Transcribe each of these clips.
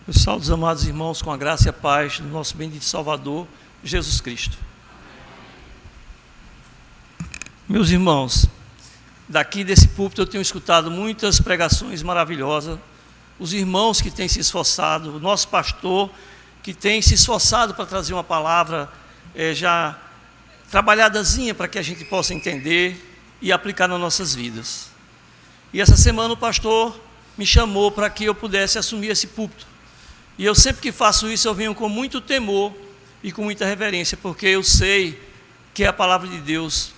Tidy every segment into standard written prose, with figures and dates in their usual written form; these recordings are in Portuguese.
Meus saudos, amados irmãos, com a graça e a paz do nosso bendito Salvador, Jesus Cristo. Meus irmãos, daqui desse púlpito eu tenho escutado muitas pregações maravilhosas, os irmãos que têm se esforçado, o nosso pastor que tem se esforçado para trazer uma palavra já trabalhadazinha para que a gente possa entender e aplicar nas nossas vidas. E essa semana o pastor me chamou para que eu pudesse assumir esse púlpito. E eu sempre que faço isso, eu venho com muito temor e com muita reverência, porque eu sei que é a palavra de Deus.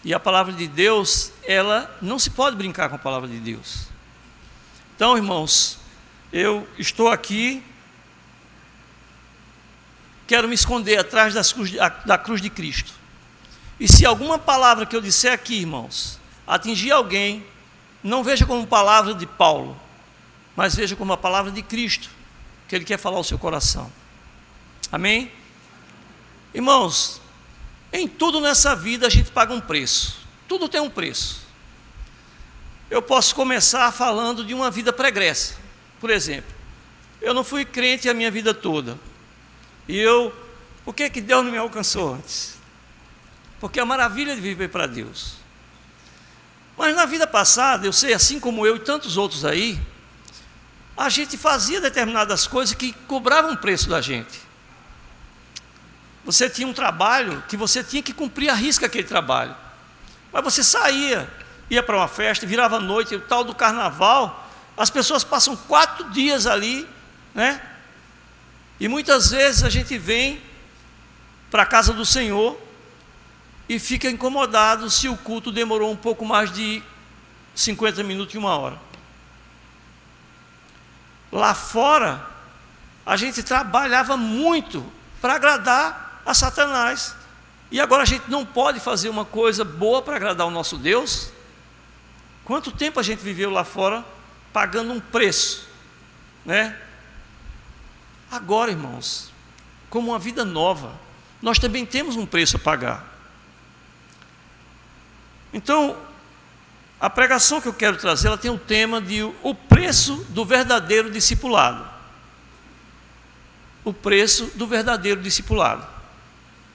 E a palavra de Deus, ela não se pode brincar com a palavra de Deus. Então, irmãos, eu estou aqui, quero me esconder atrás da cruz de Cristo. E se alguma palavra que eu disser aqui, irmãos, atingir alguém, não veja como palavra de Paulo, mas veja como a palavra de Cristo, que Ele quer falar ao seu coração. Amém? Irmãos, em tudo nessa vida a gente paga um preço. Tudo tem um preço. Eu posso começar falando de uma vida pregressa. Por exemplo, eu não fui crente a minha vida toda. Por que Deus não me alcançou antes? Porque é a maravilha de viver para Deus. Mas na vida passada, eu sei, assim como eu e tantos outros aí, a gente fazia determinadas coisas que cobravam preço da gente. Você tinha um trabalho que você tinha que cumprir à risca aquele trabalho. Mas você saía, ia para uma festa, virava noite, o tal do carnaval, as pessoas passam 4 dias ali, né? E muitas vezes a gente vem para a casa do Senhor e fica incomodado se o culto demorou um pouco mais de 50 minutos e 1 hora. Lá fora, a gente trabalhava muito para agradar a Satanás. E agora a gente não pode fazer uma coisa boa para agradar o nosso Deus? Quanto tempo a gente viveu lá fora pagando um preço, né? Agora, irmãos, como uma vida nova, nós também temos um preço a pagar. Então, a pregação que eu quero trazer, ela tem o tema de o preço do verdadeiro discipulado. O preço do verdadeiro discipulado.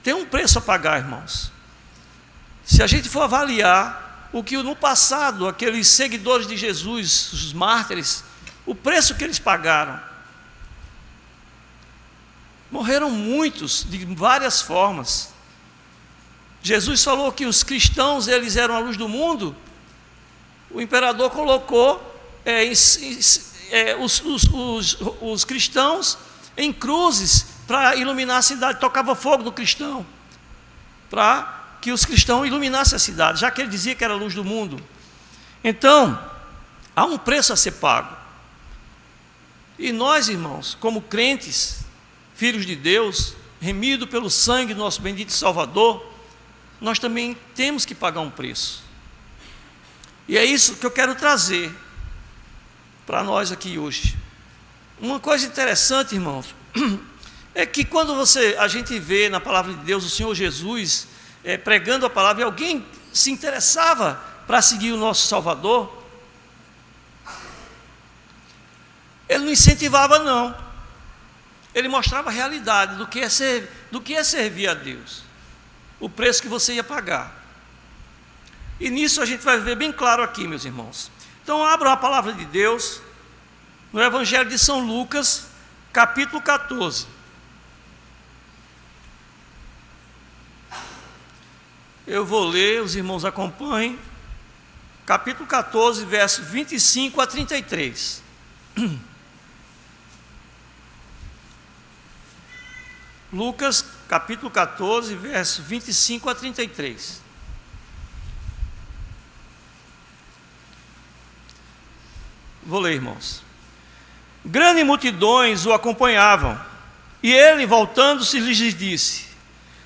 Tem um preço a pagar, irmãos. Se a gente for avaliar o que no passado, aqueles seguidores de Jesus, os mártires, o preço que eles pagaram. Morreram muitos, de várias formas. Jesus falou que os cristãos, eles eram a luz do mundo. O imperador colocou os cristãos em cruzes para iluminar a cidade, tocava fogo no cristão, para que os cristãos iluminassem a cidade, já que ele dizia que era a luz do mundo. Então, há um preço a ser pago. E nós, irmãos, como crentes, filhos de Deus, remidos pelo sangue do nosso bendito Salvador, nós também temos que pagar um preço. E é isso que eu quero trazer para nós aqui hoje. Uma coisa interessante, irmãos, é que quando a gente vê na palavra de Deus o Senhor Jesus pregando a palavra e alguém se interessava para seguir o nosso Salvador, ele não incentivava não. Ele mostrava a realidade do que é servir a Deus, o preço que você ia pagar. E nisso a gente vai ver bem claro aqui, meus irmãos. Então abram a palavra de Deus no Evangelho de São Lucas, capítulo 14. Eu vou ler, os irmãos acompanhem. Capítulo 14, versos 25 a 33. Lucas, capítulo 14, versos 25 a 33. Vou ler, irmãos. Grandes multidões o acompanhavam, e ele, voltando-se, lhes disse: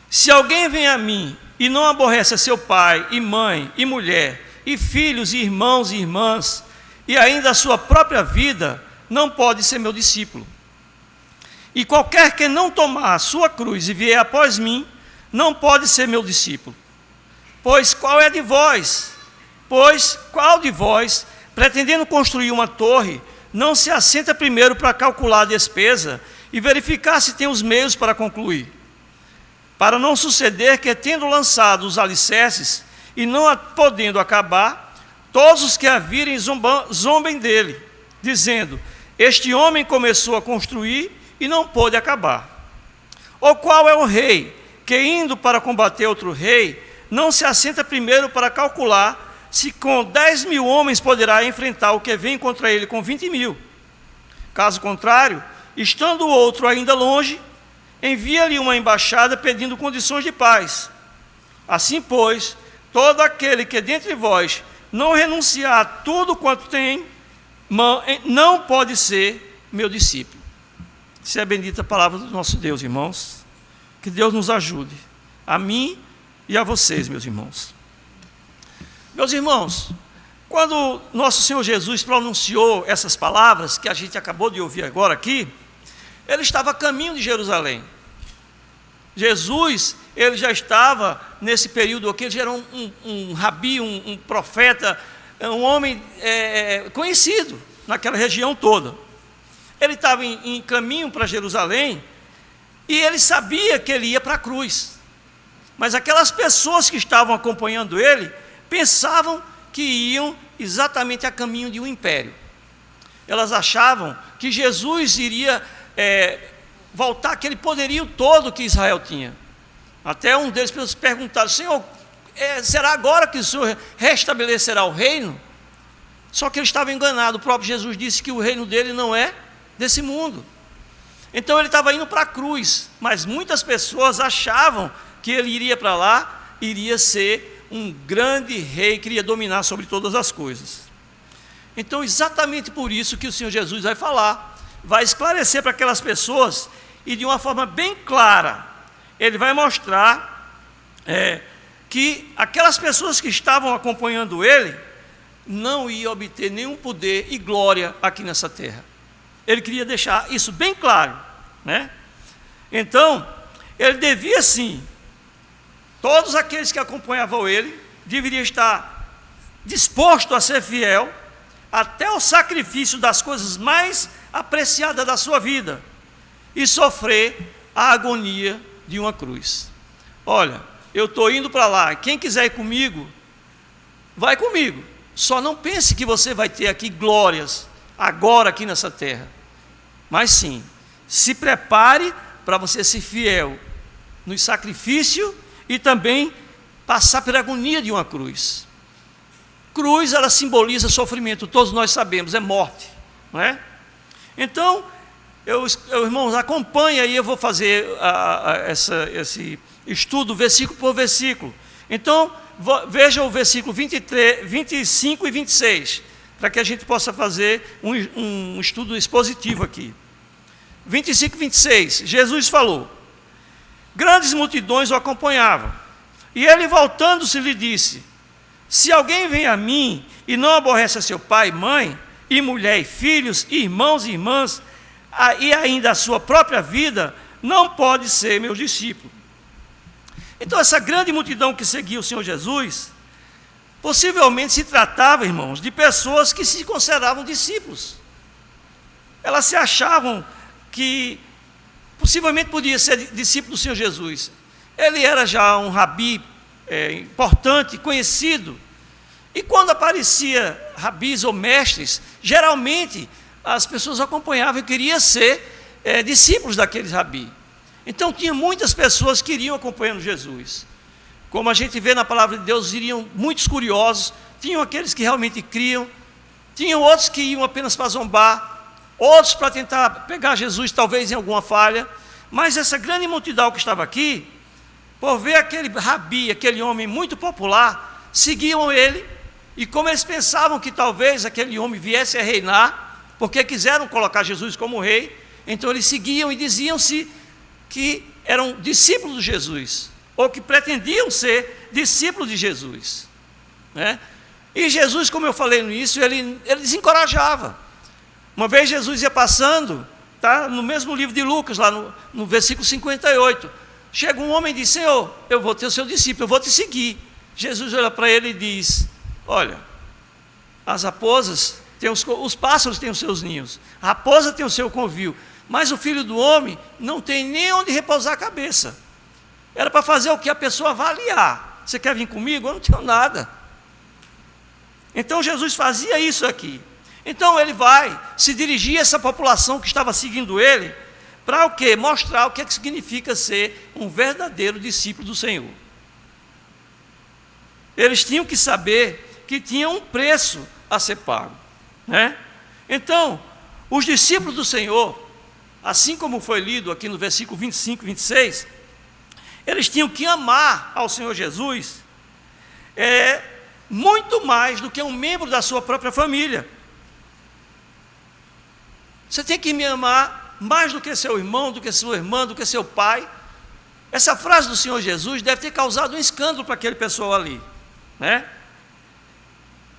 se alguém vem a mim e não aborrece a seu pai, e mãe, e mulher, e filhos, e irmãos e irmãs, e ainda a sua própria vida, não pode ser meu discípulo. E qualquer que não tomar a sua cruz e vier após mim, não pode ser meu discípulo. Pois qual de vós, pretendendo construir uma torre, não se assenta primeiro para calcular a despesa e verificar se tem os meios para concluir, para não suceder que, tendo lançado os alicerces e não podendo acabar, todos os que a virem zombem dele, dizendo: este homem começou a construir e não pôde acabar. Ou qual é o rei que, indo para combater outro rei, não se assenta primeiro para calcular se com 10.000 homens poderá enfrentar o que vem contra ele com 20.000? Caso contrário, estando o outro ainda longe, envia-lhe uma embaixada pedindo condições de paz. Assim, pois, todo aquele que dentre vós não renunciar a tudo quanto tem, não pode ser meu discípulo. Essa é a bendita palavra do nosso Deus, irmãos. Que Deus nos ajude, a mim e a vocês, meus irmãos. Meus irmãos, quando nosso Senhor Jesus pronunciou essas palavras, que a gente acabou de ouvir agora aqui, ele estava a caminho de Jerusalém. Jesus, ele já estava nesse período aqui, ele já era um rabi, um profeta, um homem conhecido naquela região toda. Ele estava em caminho para Jerusalém e ele sabia que ele ia para a cruz. Mas aquelas pessoas que estavam acompanhando ele pensavam que iam exatamente a caminho de um império. Elas achavam que Jesus iria voltar aquele poderio todo que Israel tinha. Até um deles perguntaram: Senhor, será agora que o Senhor restabelecerá o reino? Só que ele estava enganado. O próprio Jesus disse que o reino dele não é desse mundo. Então ele estava indo para a cruz, mas muitas pessoas achavam que ele iria para lá, iria ser um grande rei que iria dominar sobre todas as coisas. Então, exatamente por isso que o Senhor Jesus vai falar, vai esclarecer para aquelas pessoas, e de uma forma bem clara, ele vai mostrar que aquelas pessoas que estavam acompanhando ele, não iam obter nenhum poder e glória aqui nessa terra. Ele queria deixar isso bem claro, né? Então, ele devia sim, todos aqueles que acompanhavam ele, deveriam estar dispostos a ser fiel até o sacrifício das coisas mais apreciadas da sua vida e sofrer a agonia de uma cruz. Olha, eu estou indo para lá, quem quiser ir comigo, vai comigo. Só não pense que você vai ter aqui glórias agora aqui nessa terra. Mas sim, se prepare para você ser fiel no sacrifício e também passar pela agonia de uma cruz. Cruz, ela simboliza sofrimento, todos nós sabemos, é morte, não é? Então, irmãos, acompanhe aí, eu vou fazer esse estudo versículo por versículo. Então, veja o versículo 23, 25 e 26, para que a gente possa fazer um estudo expositivo aqui. 25 e 26, Jesus falou: grandes multidões o acompanhavam, e ele, voltando-se, lhe disse: se alguém vem a mim e não aborrece a seu pai, mãe, e mulher, e filhos, e irmãos e irmãs, e ainda a sua própria vida, não pode ser meu discípulo. Então, essa grande multidão que seguia o Senhor Jesus, possivelmente se tratava, irmãos, de pessoas que se consideravam discípulos. Elas se achavam que possivelmente podia ser discípulo do Senhor Jesus. Ele era já um rabi importante, conhecido. E quando aparecia rabis ou mestres, geralmente as pessoas acompanhavam e queriam ser discípulos daqueles rabis. Então tinha muitas pessoas que iriam acompanhando Jesus. Como a gente vê na palavra de Deus, iriam muitos curiosos, tinham aqueles que realmente criam, tinham outros que iam apenas para zombar, outros para tentar pegar Jesus talvez em alguma falha. Mas essa grande multidão que estava aqui, por ver aquele rabi, aquele homem muito popular, seguiam ele, e como eles pensavam que talvez aquele homem viesse a reinar, porque quiseram colocar Jesus como rei, então eles seguiam e diziam-se que eram discípulos de Jesus, ou que pretendiam ser discípulos de Jesus, né? E Jesus, como eu falei no início, ele desencorajava. Uma vez Jesus ia passando, tá, no mesmo livro de Lucas, lá no versículo 58, chega um homem e diz: Senhor, eu vou ter o seu discípulo, eu vou te seguir. Jesus olha para ele e diz: olha, as raposas os pássaros têm os seus ninhos, a raposa tem o seu covil, mas o Filho do Homem não tem nem onde repousar a cabeça. Era para fazer o que? A pessoa avaliar. Você quer vir comigo? Eu não tenho nada. Então Jesus fazia isso aqui. Então ele vai se dirigir a essa população que estava seguindo ele, para o quê? Mostrar o que é que significa ser um verdadeiro discípulo do Senhor. Eles tinham que saber que tinha um preço a ser pago, né? Então, os discípulos do Senhor, assim como foi lido aqui no versículo 25 e 26, eles tinham que amar ao Senhor Jesus muito mais do que um membro da sua própria família. Você tem que me amar mais do que seu irmão, do que sua irmã, do que seu pai. Essa frase do Senhor Jesus deve ter causado um escândalo para aquele pessoal ali, né?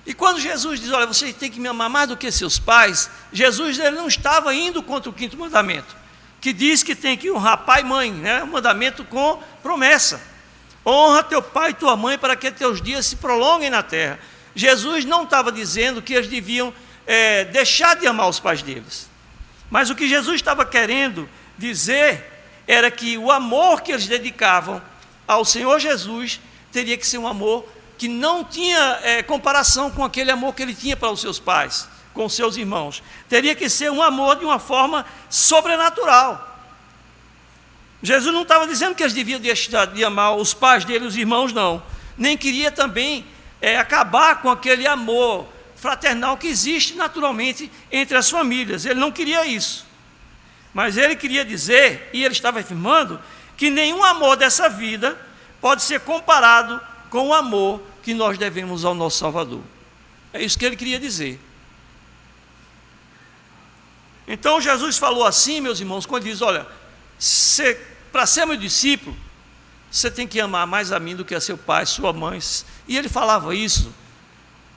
E quando Jesus diz, olha, você tem que me amar mais do que seus pais, Jesus ele não estava indo contra o 5º mandamento, que diz que tem que honrar pai e mãe, né? Um mandamento com promessa. Honra teu pai e tua mãe para que teus dias se prolonguem na terra. Jesus não estava dizendo que eles deviam deixar de amar os pais deles. Mas o que Jesus estava querendo dizer era que o amor que eles dedicavam ao Senhor Jesus teria que ser um amor que não tinha comparação com aquele amor que ele tinha para os seus pais, com os seus irmãos. Teria que ser um amor de uma forma sobrenatural. Jesus não estava dizendo que eles deviam deixar de amar os pais dele, os irmãos, não. Nem queria também acabar com aquele amor fraternal que existe naturalmente entre as famílias. Ele não queria isso. Mas ele queria dizer, e ele estava afirmando, que nenhum amor dessa vida pode ser comparado com o amor que nós devemos ao nosso Salvador. É isso que ele queria dizer. Então Jesus falou assim, meus irmãos, quando diz, olha, para ser meu discípulo, você tem que amar mais a mim do que a seu pai, sua mãe. E ele falava isso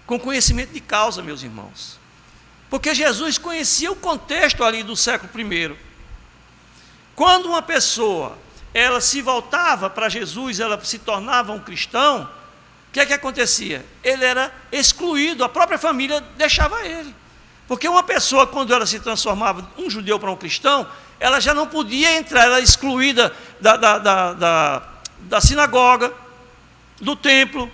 com conhecimento de causa, meus irmãos. Porque Jesus conhecia o contexto ali do século I. Quando uma pessoa, ela se voltava para Jesus, ela se tornava um cristão, o que é que acontecia? Ele era excluído, a própria família deixava ele. Porque uma pessoa, quando ela se transformava um judeu para um cristão, ela já não podia entrar, ela era excluída da sinagoga, do templo.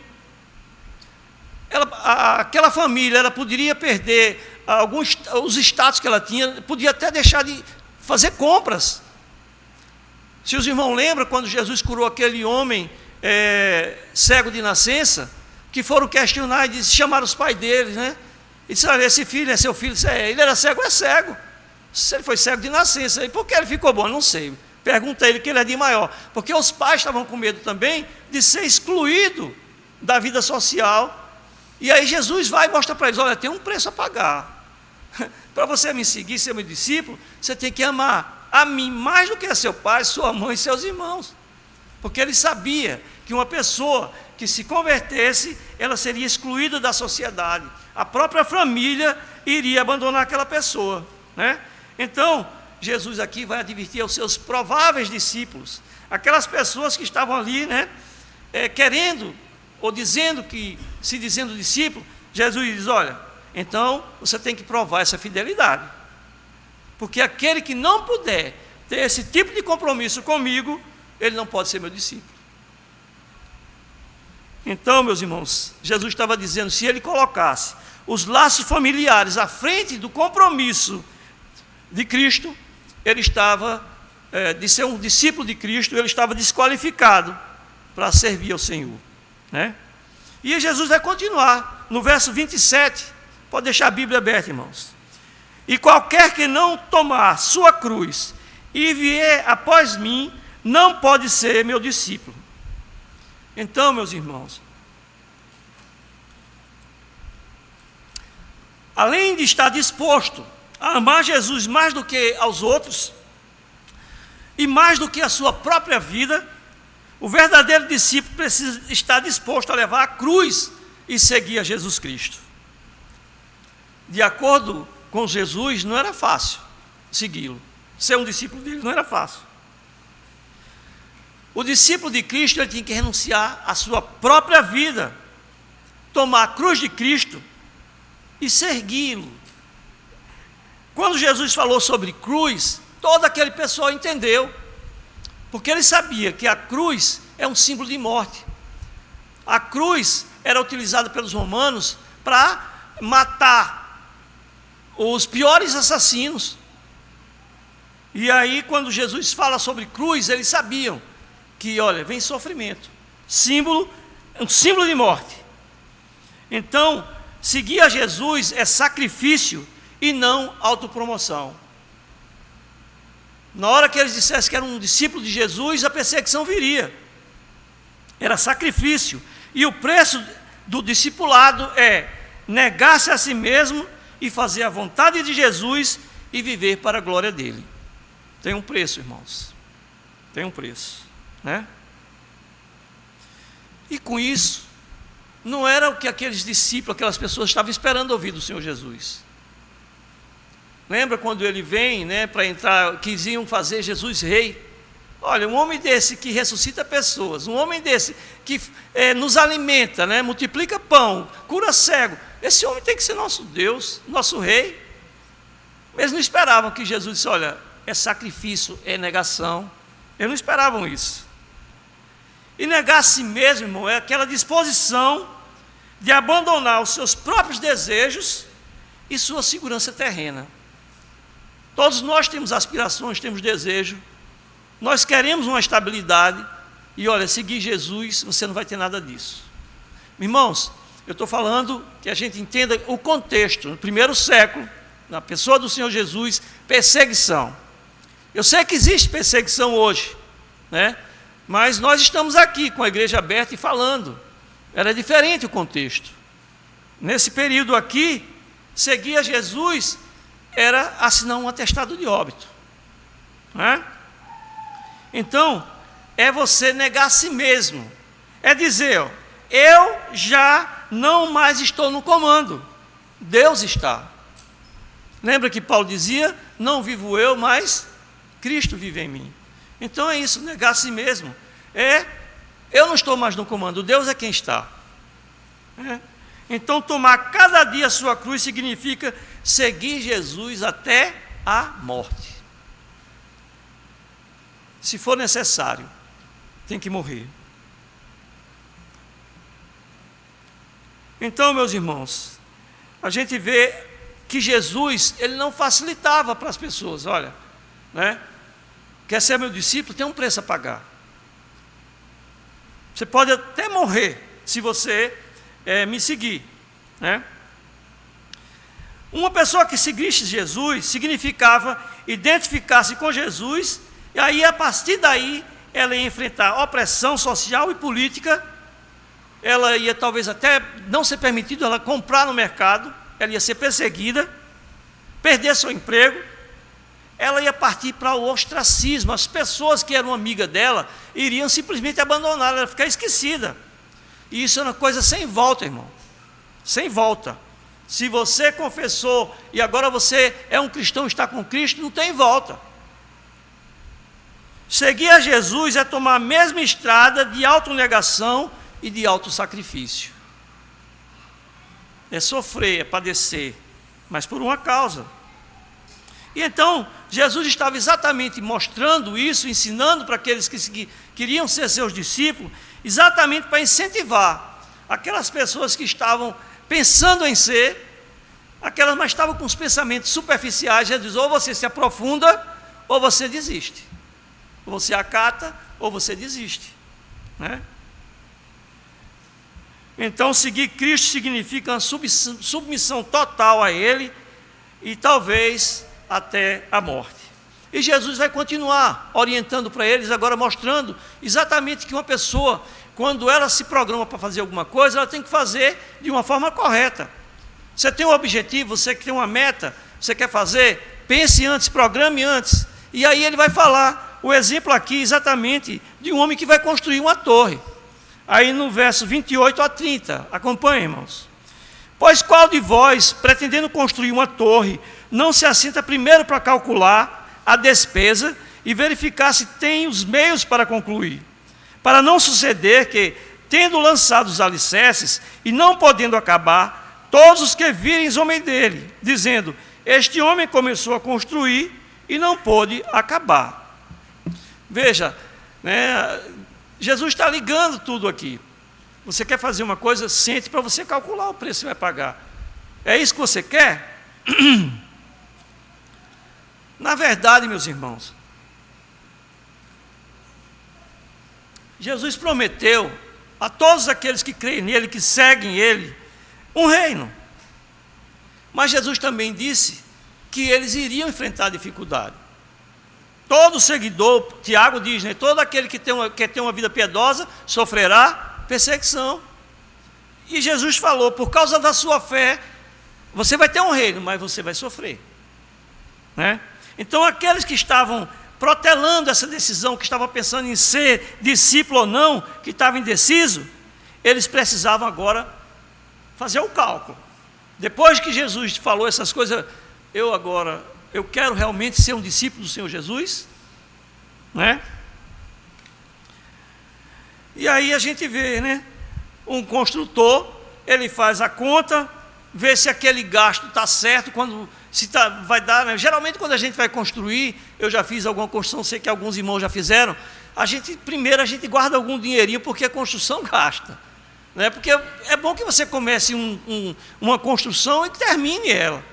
Aquela família, ela poderia perder os status que ela tinha, podia até deixar de fazer compras. Se os irmãos lembram, quando Jesus curou aquele homem cego de nascença, que foram questionar e chamaram os pais deles, né? E disseram, esse filho é seu filho? Ele era cego, é cego. Se ele foi cego de nascença, e por que ele ficou bom? Não sei. Pergunta a ele que ele é de maior. Porque os pais estavam com medo também de ser excluído da vida social. E aí Jesus vai e mostra para eles, olha, tem um preço a pagar. Para você me seguir, ser meu discípulo, você tem que amar a mim mais do que a seu pai, sua mãe e seus irmãos. Porque ele sabia que uma pessoa que se convertesse, ela seria excluída da sociedade. A própria família iria abandonar aquela pessoa, né? Então, Jesus aqui vai advertir aos seus prováveis discípulos, aquelas pessoas que estavam ali, né, querendo, ou se dizendo discípulo. Jesus diz, olha, então você tem que provar essa fidelidade. Porque aquele que não puder ter esse tipo de compromisso comigo, ele não pode ser meu discípulo. Então, meus irmãos, Jesus estava dizendo, se ele colocasse os laços familiares à frente do compromisso de Cristo, ele estava, de ser um discípulo de Cristo, ele estava desqualificado para servir ao Senhor, né? E Jesus vai continuar, no verso 27, pode deixar a Bíblia aberta, irmãos. E qualquer que não tomar sua cruz e vier após mim, não pode ser meu discípulo. Então, meus irmãos, além de estar disposto a amar Jesus mais do que aos outros, e mais do que a sua própria vida, o verdadeiro discípulo precisa estar disposto a levar a cruz e seguir a Jesus Cristo. De acordo com Jesus, não era fácil segui-lo. Ser um discípulo dele não era fácil. O discípulo de Cristo, ele tinha que renunciar à sua própria vida, tomar a cruz de Cristo e segui-lo. Quando Jesus falou sobre cruz, todo aquele pessoal entendeu, porque ele sabia que a cruz é um símbolo de morte. A cruz era utilizada pelos romanos para matar os piores assassinos. E aí, quando Jesus fala sobre cruz, eles sabiam que, olha, vem sofrimento, um símbolo de morte. Então, seguir a Jesus é sacrifício e não autopromoção. Na hora que eles dissessem que era um discípulo de Jesus, a perseguição viria. Era sacrifício. E o preço do discipulado é negar-se a si mesmo e fazer a vontade de Jesus e viver para a glória dele. Tem um preço, irmãos. Tem um preço, né? E com isso, não era o que aqueles discípulos, aquelas pessoas estavam esperando ouvir do Senhor Jesus. Lembra quando ele vem, né, para entrar, quisiam fazer Jesus rei? Olha, um homem desse que ressuscita pessoas, um homem desse que nos alimenta, né, multiplica pão, cura cego, esse homem tem que ser nosso Deus, nosso rei. Eles não esperavam que Jesus disse, olha, é sacrifício, é negação. Eles não esperavam isso. E negar a si mesmo, irmão, é aquela disposição de abandonar os seus próprios desejos e sua segurança terrena. Todos nós temos aspirações, temos desejo, nós queremos uma estabilidade, e olha, seguir Jesus, você não vai ter nada disso. Irmãos, eu estou falando que a gente entenda o contexto. No primeiro século, na pessoa do Senhor Jesus, perseguição. Eu sei que existe perseguição hoje, né? Mas nós estamos aqui com a igreja aberta e falando. Era diferente o contexto. Nesse período aqui, seguir a Jesus era assinar um atestado de óbito, né? Então, é você negar a si mesmo. É dizer, ó, eu já não mais estou no comando. Deus está. Lembra que Paulo dizia, não vivo eu, mas Cristo vive em mim. Então é isso, negar a si mesmo. Eu não estou mais no comando, Deus é quem está. Então tomar cada dia a sua cruz significa seguir Jesus até a morte. Se for necessário, tem que morrer. Então, meus irmãos, a gente vê que Jesus, ele não facilitava para as pessoas, olha, né? Quer ser meu discípulo, tem um preço a pagar. Você pode até morrer se você me seguir, né? Uma pessoa que seguisse Jesus significava identificar-se com Jesus, e aí a partir daí ela ia enfrentar opressão social e política, ela ia talvez até não ser permitido ela comprar no mercado, ela ia ser perseguida, perder seu emprego, ela ia partir para o ostracismo. As pessoas que eram amigas dela iriam simplesmente abandonar, ela ia ficar esquecida. E isso é uma coisa sem volta, irmão. Sem volta. Se você confessou e agora você é um cristão, está com Cristo, não tem volta. Seguir a Jesus é tomar a mesma estrada de autonegação e de autossacrifício. É sofrer, é padecer, mas por uma causa. E então, Jesus estava exatamente mostrando isso, ensinando para aqueles que queriam ser seus discípulos, exatamente para incentivar aquelas pessoas que estavam pensando em ser, aquelas mas estavam com os pensamentos superficiais. Jesus diz, ou você se aprofunda, ou você desiste. Ou você acata, ou você desiste, né? Então, seguir Cristo significa uma submissão total a Ele e talvez até a morte. E Jesus vai continuar orientando para eles, agora mostrando exatamente que uma pessoa, quando ela se programa para fazer alguma coisa, ela tem que fazer de uma forma correta. Você tem um objetivo, você tem uma meta, você quer fazer, pense antes, programe antes. E aí ele vai falar o exemplo aqui exatamente de um homem que vai construir uma torre. Aí no verso 28 a 30, acompanhem, irmãos. Pois qual de vós, pretendendo construir uma torre, não se assenta primeiro para calcular a despesa e verificar se tem os meios para concluir? Para não suceder que, tendo lançado os alicerces e não podendo acabar, todos os que virem zombem dele, dizendo: este homem começou a construir e não pôde acabar. Veja, né, Jesus está ligando tudo aqui. Você quer fazer uma coisa, sente para você calcular o preço que vai pagar. É isso que você quer? Na verdade, meus irmãos, Jesus prometeu a todos aqueles que creem nele, que seguem ele, um reino. Mas Jesus também disse que eles iriam enfrentar dificuldade. Todo seguidor, Tiago diz, né, todo aquele que quer ter uma vida piedosa sofrerá perseguição. E Jesus falou: por causa da sua fé, você vai ter um reino, mas você vai sofrer, né? Então aqueles que estavam protelando essa decisão, que estavam pensando em ser discípulo ou não, que estavam indecisos, eles precisavam agora fazer o cálculo. Depois que Jesus falou essas coisas, eu quero realmente ser um discípulo do Senhor Jesus, né? E aí a gente vê, né, um construtor, ele faz a conta, vê se aquele gasto está certo, vai dar, né? Geralmente quando a gente vai construir, eu já fiz alguma construção, sei que alguns irmãos já fizeram, primeiro a gente guarda algum dinheirinho, porque a construção gasta, né? Porque é bom que você comece uma construção e termine ela.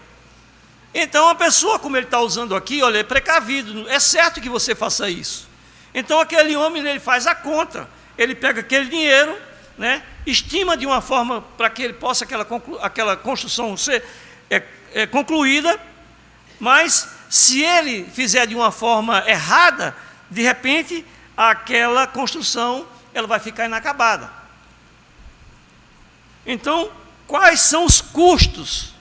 Então a pessoa, como ele está usando aqui, olha, é precavido, é certo que você faça isso. Então aquele homem, ele faz a conta, ele pega aquele dinheiro, né, estima de uma forma para que ele possa aquela construção ser concluída, mas se ele fizer de uma forma errada, de repente aquela construção ela vai ficar inacabada. Então, quais são os custos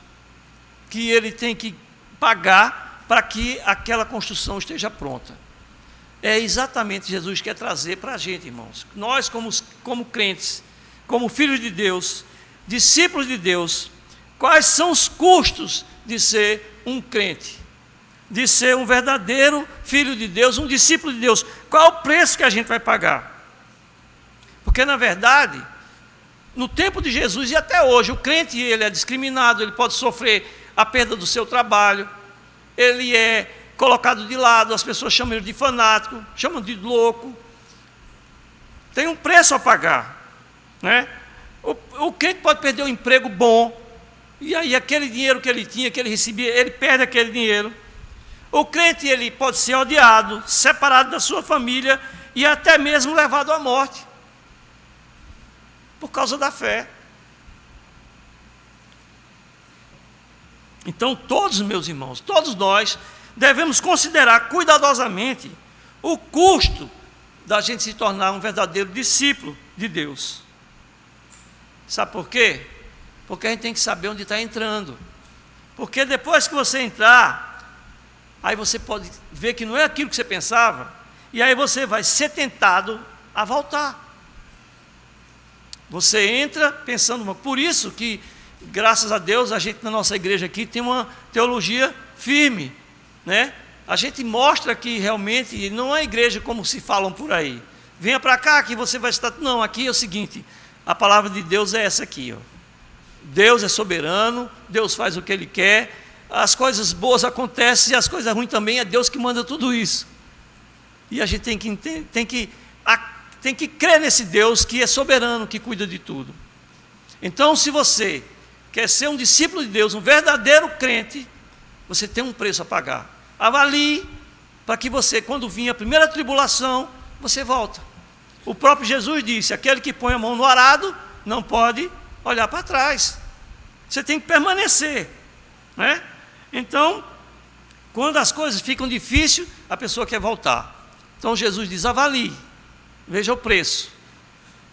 que ele tem que pagar para que aquela construção esteja pronta? É exatamente Jesus quer trazer para a gente, irmãos. Nós, como crentes, como filhos de Deus, discípulos de Deus, quais são os custos de ser um crente, de ser um verdadeiro filho de Deus, um discípulo de Deus? Qual é o preço que a gente vai pagar? Porque, na verdade, no tempo de Jesus e até hoje, o crente, ele é discriminado, ele pode sofrer a perda do seu trabalho, ele é colocado de lado, as pessoas chamam ele de fanático, chamam de louco. Tem um preço a pagar, né? O crente pode perder um emprego bom, e aí aquele dinheiro que ele tinha, que ele recebia, ele perde aquele dinheiro. O crente, ele pode ser odiado, separado da sua família e até mesmo levado à morte, por causa da fé. Então todos, meus irmãos, todos nós devemos considerar cuidadosamente o custo da gente se tornar um verdadeiro discípulo de Deus. Sabe por quê? Porque a gente tem que saber onde está entrando. Porque depois que você entrar, aí você pode ver que não é aquilo que você pensava, e aí você vai ser tentado a voltar. Você entra pensando, por isso que, graças a Deus, a gente na nossa igreja aqui tem uma teologia firme, né? A gente mostra que realmente não é igreja como se falam por aí. Venha para cá que você vai estar... Não, aqui é o seguinte, a palavra de Deus é essa aqui, ó. Deus é soberano, Deus faz o que Ele quer, as coisas boas acontecem e as coisas ruins também, é Deus que manda tudo isso. E a gente tem que crer nesse Deus que é soberano, que cuida de tudo. Então, se você quer ser um discípulo de Deus, um verdadeiro crente, você tem um preço a pagar. Avalie, para que você, quando vir a primeira tribulação, você volta. O próprio Jesus disse: aquele que põe a mão no arado, não pode olhar para trás. Você tem que permanecer, né? Então, quando as coisas ficam difíceis, a pessoa quer voltar. Então Jesus diz: avalie, veja o preço.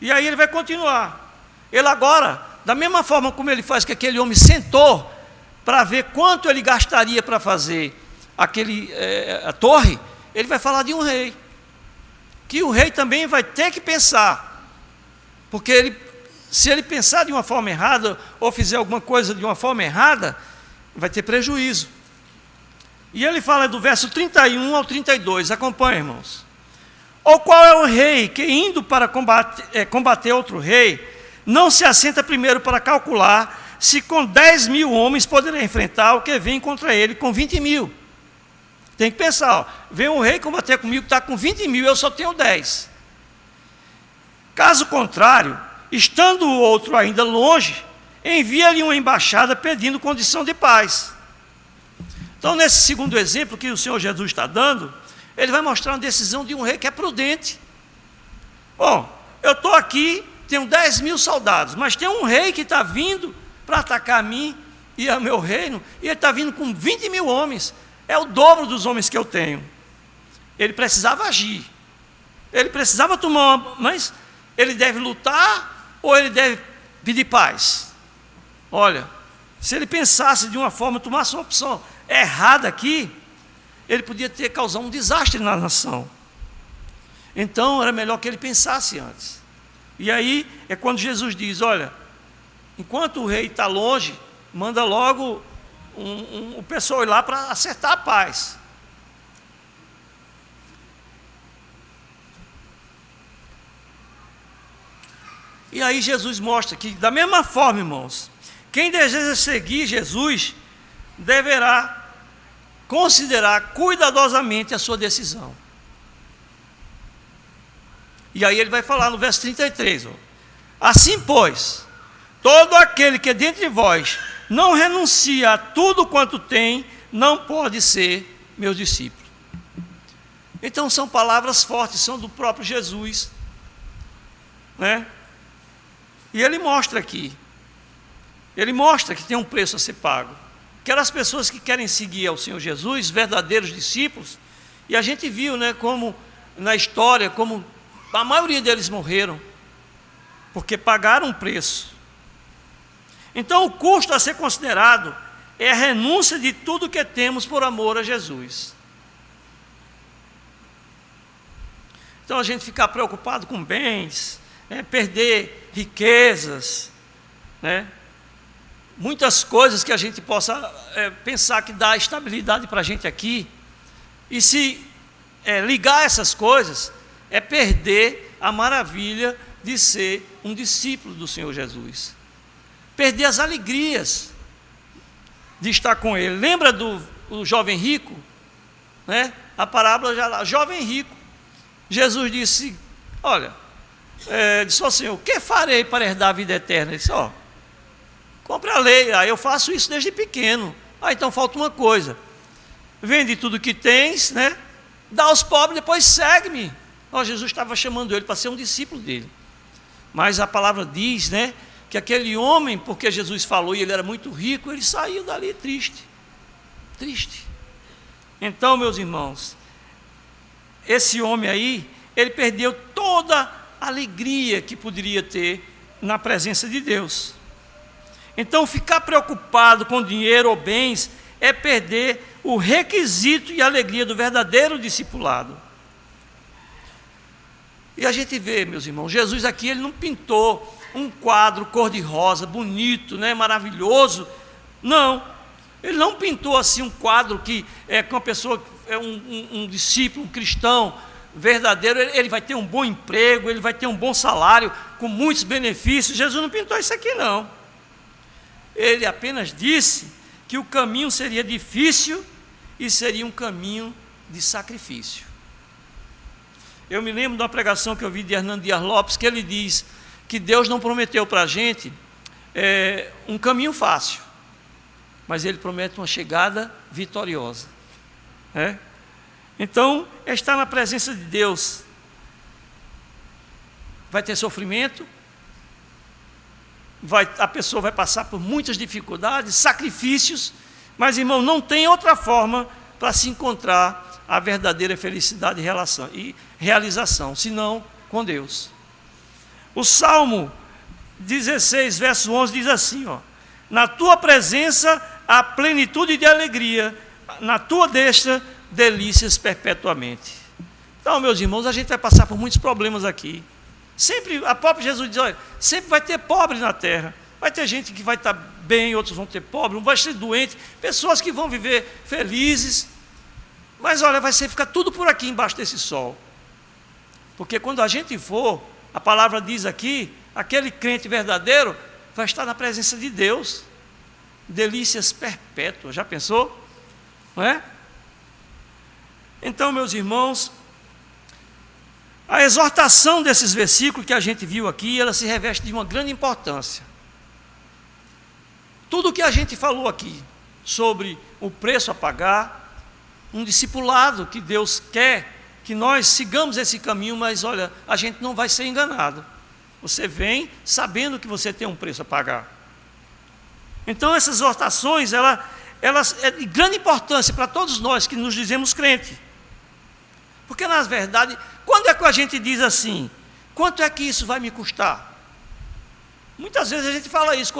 E aí ele vai continuar. Ele agora, da mesma forma como ele faz que aquele homem sentou para ver quanto ele gastaria para fazer a torre, ele vai falar de um rei, que o rei também vai ter que pensar, porque se ele pensar de uma forma errada, ou fizer alguma coisa de uma forma errada, vai ter prejuízo. E ele fala do verso 31 ao 32, acompanhe, irmãos. Ou qual é o rei que, indo para combater outro rei, não se assenta primeiro para calcular se com 10 mil homens poderá enfrentar o que vem contra ele com 20 mil. Tem que pensar, ó, vem um rei combater comigo que está com 20 mil, eu só tenho 10. Caso contrário, estando o outro ainda longe, envia-lhe uma embaixada pedindo condição de paz. Então, nesse segundo exemplo que o Senhor Jesus está dando, ele vai mostrar uma decisão de um rei que é prudente. Bom, eu estou aqui, tenho 10 mil soldados, mas tem um rei que está vindo para atacar a mim e ao meu reino, e ele está vindo com 20 mil homens, é o dobro dos homens que eu tenho. Ele precisava agir, ele precisava tomar uma, mas ele deve lutar ou ele deve pedir paz? Olha, se ele pensasse de uma forma, tomasse uma opção errada aqui, ele podia ter causado um desastre na nação. Então era melhor que ele pensasse antes. E aí é quando Jesus diz, olha, enquanto o rei está longe, manda logo o pessoal ir lá para acertar a paz. E aí Jesus mostra que, da mesma forma, irmãos, quem deseja seguir Jesus deverá considerar cuidadosamente a sua decisão. E aí ele vai falar no verso 33, ó, assim, pois, todo aquele que dentre vós não renuncia a tudo quanto tem, não pode ser meu discípulo. Então são palavras fortes, são do próprio Jesus, né? E ele mostra aqui, ele mostra que tem um preço a ser pago. Aquelas pessoas que querem seguir ao Senhor Jesus, verdadeiros discípulos, e a gente viu, né, como na história, como a maioria deles morreram, porque pagaram um preço. Então o custo a ser considerado é a renúncia de tudo que temos por amor a Jesus. Então a gente ficar preocupado com bens, perder riquezas, né? Muitas coisas que a gente possa pensar que dá estabilidade para a gente aqui, e se ligar essas coisas, é perder a maravilha de ser um discípulo do Senhor Jesus, perder as alegrias de estar com Ele. Lembra do jovem rico, né? A parábola já lá, jovem rico. Jesus disse, olha, disse ao Senhor, o que farei para herdar a vida eterna? Ele disse, ó, compre a lei. Aí eu faço isso desde pequeno. Então falta uma coisa, vende tudo que tens, né? Dá aos pobres, depois segue-me. Jesus estava chamando ele para ser um discípulo dele. Mas a palavra diz, né, que aquele homem, porque Jesus falou e ele era muito rico, ele saiu dali triste. Triste. Então, meus irmãos, esse homem aí, ele perdeu toda a alegria que poderia ter na presença de Deus. Então, ficar preocupado com dinheiro ou bens é perder o requisito e a alegria do verdadeiro discipulado. E a gente vê, meus irmãos, Jesus aqui, ele não pintou um quadro cor-de-rosa, bonito, né, maravilhoso. Não, ele não pintou assim um quadro que com uma pessoa, um discípulo, um cristão verdadeiro, ele vai ter um bom emprego, ele vai ter um bom salário, com muitos benefícios. Jesus não pintou isso aqui, não. Ele apenas disse que o caminho seria difícil e seria um caminho de sacrifício. Eu me lembro de uma pregação que eu vi de Hernando Dias Lopes, que ele diz que Deus não prometeu para a gente um caminho fácil, mas Ele promete uma chegada vitoriosa. Então, estar na presença de Deus vai ter sofrimento, a pessoa vai passar por muitas dificuldades, sacrifícios, mas, irmão, não tem outra forma para se encontrar a verdadeira felicidade e realização, senão com Deus. O Salmo 16, verso 11 diz assim, ó, na tua presença há plenitude de alegria, na tua destra delícias perpetuamente. Então, meus irmãos, a gente vai passar por muitos problemas aqui. Sempre, a própria Jesus diz, olha, sempre vai ter pobre na terra. Vai ter gente que vai estar bem, outros vão ter pobre, um vai ser doente, pessoas que vão viver felizes. Mas olha, vai ficar tudo por aqui embaixo desse sol. Porque quando a gente for, a palavra diz aqui, aquele crente verdadeiro vai estar na presença de Deus. delícias perpétuas. Já pensou? Não é? Então, meus irmãos, a exortação desses versículos que a gente viu aqui, ela se reveste de uma grande importância. Tudo o que a gente falou aqui sobre o preço a pagar, um discipulado que Deus quer que nós sigamos esse caminho, mas olha, a gente não vai ser enganado. Você vem sabendo que você tem um preço a pagar. Então essas exortações, elas é de grande importância para todos nós que nos dizemos crente. Porque na verdade, quando é que a gente diz assim, quanto é que isso vai me custar? Muitas vezes a gente fala isso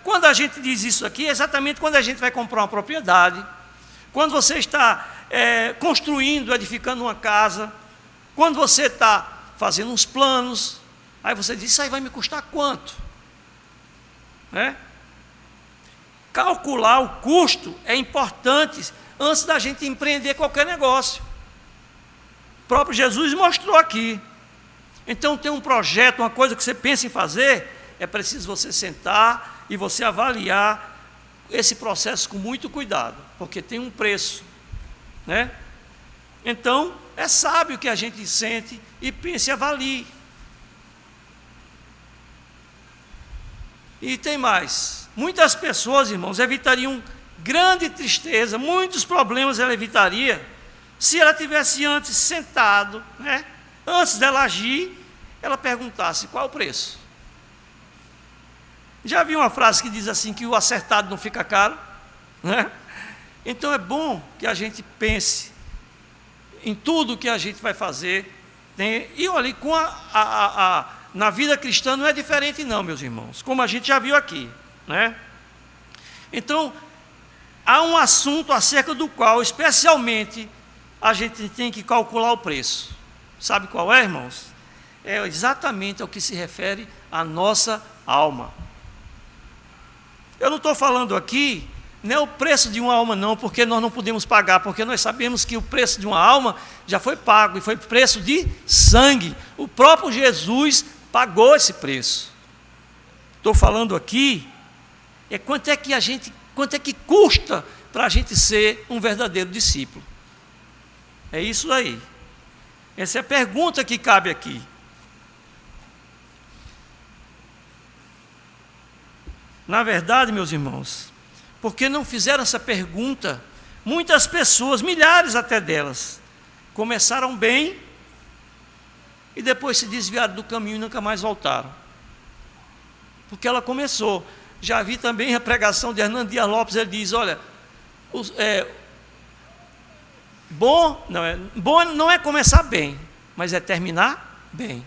quando a gente diz isso aqui, é exatamente quando a gente vai comprar uma propriedade, quando você está construindo, edificando uma casa, quando você está fazendo uns planos, aí você diz, isso aí vai me custar quanto? Né? Calcular o custo é importante antes da gente empreender qualquer negócio. O próprio Jesus mostrou aqui. Então tem um projeto, uma coisa que você pensa em fazer, é preciso você sentar e você avaliar esse processo com muito cuidado, porque tem um preço, né? Então, é sábio que a gente sente e pense e avalie. E tem mais. Muitas pessoas, irmãos, evitariam grande tristeza, muitos problemas ela evitaria, se ela tivesse antes sentado, né? Antes dela agir, ela perguntasse qual o preço. Já vi uma frase que diz assim, que o acertado não fica caro, né? Então é bom que a gente pense em tudo que a gente vai fazer, né? E olha, na vida cristã não é diferente não, meus irmãos, como a gente já viu aqui, né? Então, há um assunto acerca do qual, especialmente, a gente tem que calcular o preço. Sabe qual é, irmãos? É exatamente ao que se refere à nossa alma. Eu não estou falando aqui, não é o preço de uma alma não, porque nós não podemos pagar, porque nós sabemos que o preço de uma alma já foi pago, e foi preço de sangue. O próprio Jesus pagou esse preço. Estou falando aqui, quanto é que custa para a gente ser um verdadeiro discípulo? É isso aí. Essa é a pergunta que cabe aqui. Na verdade, meus irmãos, porque não fizeram essa pergunta, muitas pessoas, milhares até delas, começaram bem e depois se desviaram do caminho e nunca mais voltaram. Porque ela começou. Já vi também a pregação de Hernando Dias Lopes, ele diz, olha, bom não é começar bem, mas é terminar bem.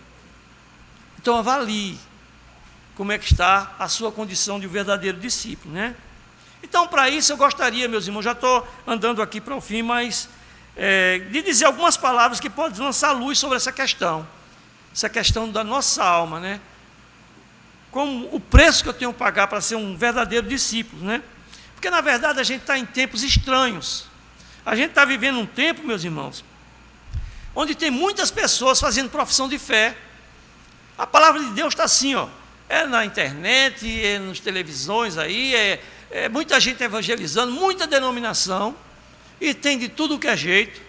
Então avalie como é que está a sua condição de um verdadeiro discípulo, né? Então, para isso, eu gostaria, meus irmãos, já estou andando aqui para o fim, mas de dizer algumas palavras que podem lançar luz sobre essa questão da nossa alma, né? Como o preço que eu tenho que pagar para ser um verdadeiro discípulo, né? Porque, na verdade, a gente está em tempos estranhos. A gente está vivendo um tempo, meus irmãos, onde tem muitas pessoas fazendo profissão de fé. A palavra de Deus está assim, ó. É na internet, é nas televisões aí, muita gente evangelizando, muita denominação, e tem de tudo que é jeito,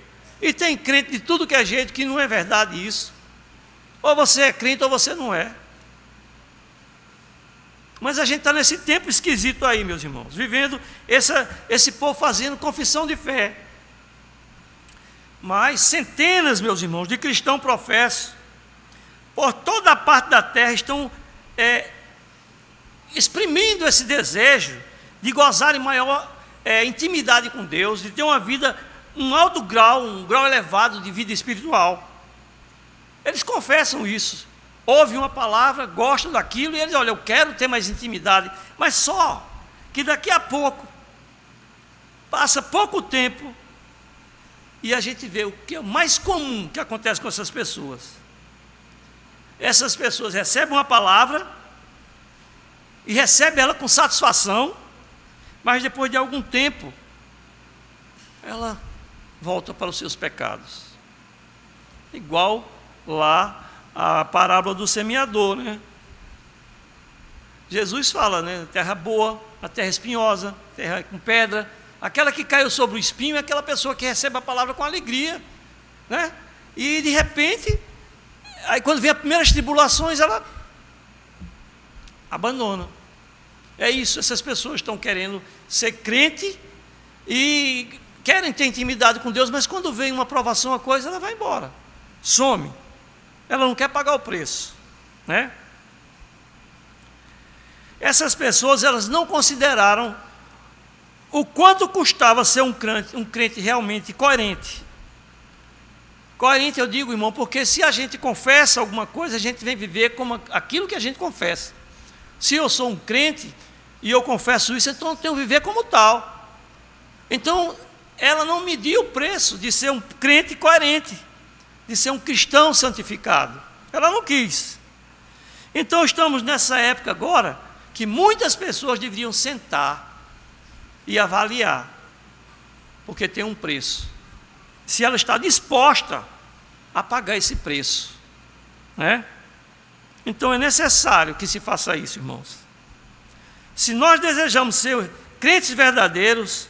e tem crente de tudo que é jeito, que não é verdade isso. Ou você é crente ou você não é. Mas a gente está nesse tempo esquisito aí, meus irmãos, vivendo esse povo fazendo confissão de fé. Mas centenas, meus irmãos, de cristãos professos, por toda a parte da terra, estão exprimindo esse desejo de gozarem maior intimidade com Deus, de ter uma vida, um alto grau, um grau elevado de vida espiritual. Eles confessam isso, ouvem uma palavra, gostam daquilo, e eles, olha, eu quero ter mais intimidade, mas só que daqui a pouco, passa pouco tempo, e a gente vê o que é o mais comum que acontece com essas pessoas. Essas pessoas recebem uma palavra e recebem ela com satisfação, mas depois de algum tempo ela volta para os seus pecados. Igual lá a parábola do semeador, né? Jesus fala, né? Terra boa, a terra espinhosa, terra com pedra. Aquela que caiu sobre o espinho é aquela pessoa que recebe a palavra com alegria, né? E de repente, aí quando vem as primeiras tribulações, ela abandona. É isso, essas pessoas estão querendo ser crente e querem ter intimidade com Deus, mas quando vem uma provação, uma coisa, ela vai embora, some. Ela não quer pagar o preço, né? Essas pessoas, elas não consideraram o quanto custava ser um crente realmente coerente. Coerente, eu digo, irmão, porque se a gente confessa alguma coisa, a gente vem viver como aquilo que a gente confessa. Se eu sou um crente e eu confesso isso, então eu tenho que viver como tal. Então, ela não mediu o preço de ser um crente coerente, de ser um cristão santificado. Ela não quis. Então, estamos nessa época agora que muitas pessoas deveriam sentar e avaliar, porque tem um preço. Se ela está disposta a pagar esse preço, né? Então é necessário que se faça isso, irmãos. Se nós desejamos ser crentes verdadeiros,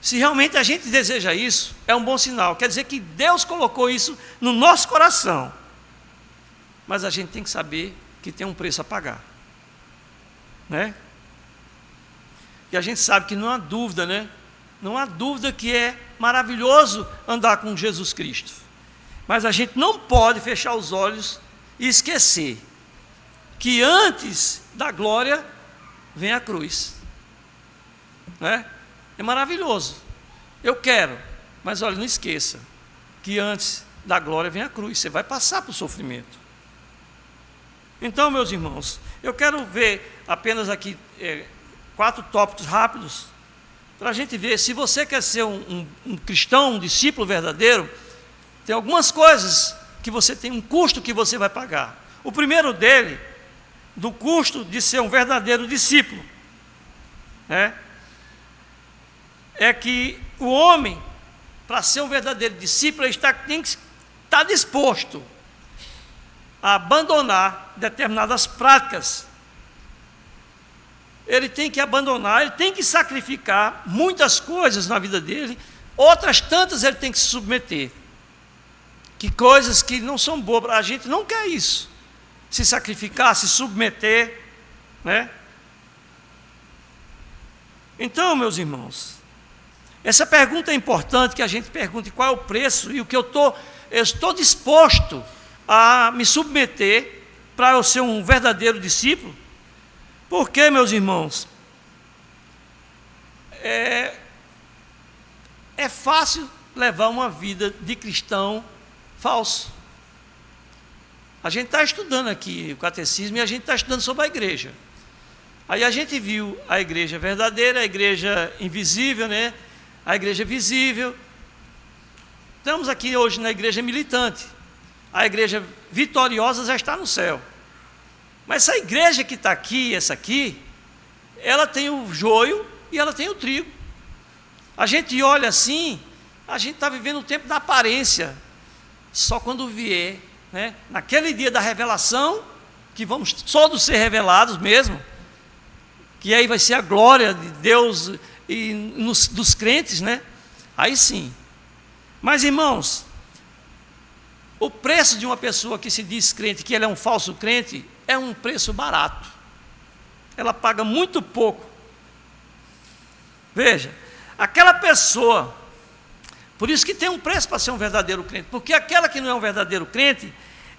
se realmente a gente deseja isso, é um bom sinal. Quer dizer que Deus colocou isso no nosso coração. Mas a gente tem que saber que tem um preço a pagar, né? E a gente sabe que não há dúvida, né? Não há dúvida que é maravilhoso andar com Jesus Cristo. Mas a gente não pode fechar os olhos e esquecer que antes da glória vem a cruz, né? É maravilhoso. Eu quero, mas olha, não esqueça que antes da glória vem a cruz. Você vai passar por sofrimento. Então, meus irmãos, eu quero ver apenas aqui 4 tópicos rápidos, para a gente ver, se você quer ser um cristão, um discípulo verdadeiro, tem algumas coisas que você tem, um custo que você vai pagar. O primeiro dele, do custo de ser um verdadeiro discípulo, é que o homem, para ser um verdadeiro discípulo, ele tem que estar disposto a abandonar determinadas práticas. Ele tem que abandonar, ele tem que sacrificar muitas coisas na vida dele, outras tantas ele tem que se submeter. Que coisas que não são boas, a gente não quer isso. Se sacrificar, se submeter, né? Então, meus irmãos, essa pergunta é importante, que a gente pergunte qual é o preço e o que eu estou disposto a me submeter para eu ser um verdadeiro discípulo. Porque, meus irmãos, é fácil levar uma vida de cristão falso. A gente está estudando aqui o catecismo e a gente está estudando sobre a igreja. Aí a gente viu a igreja verdadeira, a igreja invisível, né? A igreja visível. Estamos aqui hoje na igreja militante. A igreja vitoriosa já está no céu. Mas essa igreja que está aqui, essa aqui, ela tem o joio e ela tem o trigo. A gente olha assim, a gente está vivendo o tempo da aparência. Só quando vier, né, naquele dia da revelação, que vamos todos ser revelados mesmo, que aí vai ser a glória de Deus e dos crentes, né? Aí sim. Mas, irmãos, o preço de uma pessoa que se diz crente, que ela é um falso crente, é um preço barato. Ela paga muito pouco. Veja, aquela pessoa, por isso que tem um preço para ser um verdadeiro crente, porque aquela que não é um verdadeiro crente,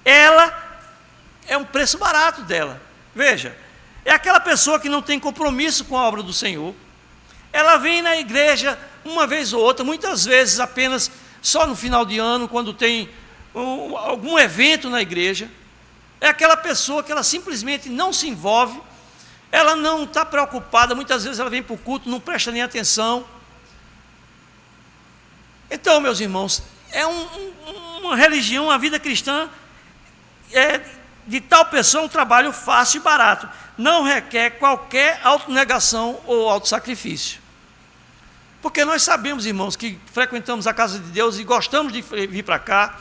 ela é um preço barato dela. Veja, é aquela pessoa que não tem compromisso com a obra do Senhor. Ela vem na igreja uma vez ou outra, muitas vezes apenas só no final de ano, quando tem algum evento na igreja. É aquela pessoa que ela simplesmente não se envolve, ela não está preocupada, muitas vezes ela vem para o culto, não presta nem atenção. Então, meus irmãos, é uma religião, a vida cristã, de tal pessoa um trabalho fácil e barato, não requer qualquer autonegação ou autossacrifício. Porque nós sabemos, irmãos, que frequentamos a casa de Deus e gostamos de vir para cá,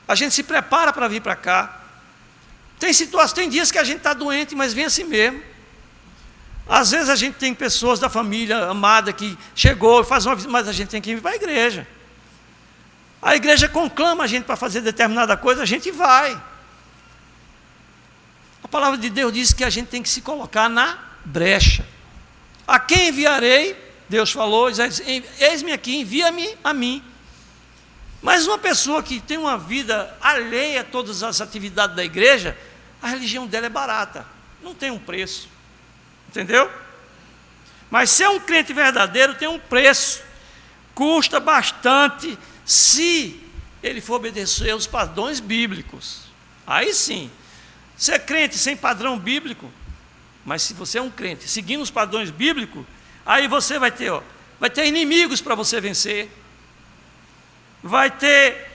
a gente se prepara para vir para cá. Tem dias que a gente está doente, mas vem assim mesmo. Às vezes a gente tem pessoas da família amada que chegou e faz uma visita, mas a gente tem que ir para a igreja. A igreja conclama a gente para fazer determinada coisa, a gente vai. A palavra de Deus diz que a gente tem que se colocar na brecha. A quem enviarei? Deus falou, eis-me aqui, envia-me a mim. Mas uma pessoa que tem uma vida alheia a todas as atividades da igreja, a religião dela é barata, não tem um preço. Entendeu? Mas ser um crente verdadeiro tem um preço. Custa bastante se ele for obedecer aos padrões bíblicos. Aí sim. Ser crente sem padrão bíblico, mas se você é um crente seguindo os padrões bíblicos, aí você vai ter inimigos para você vencer. Vai ter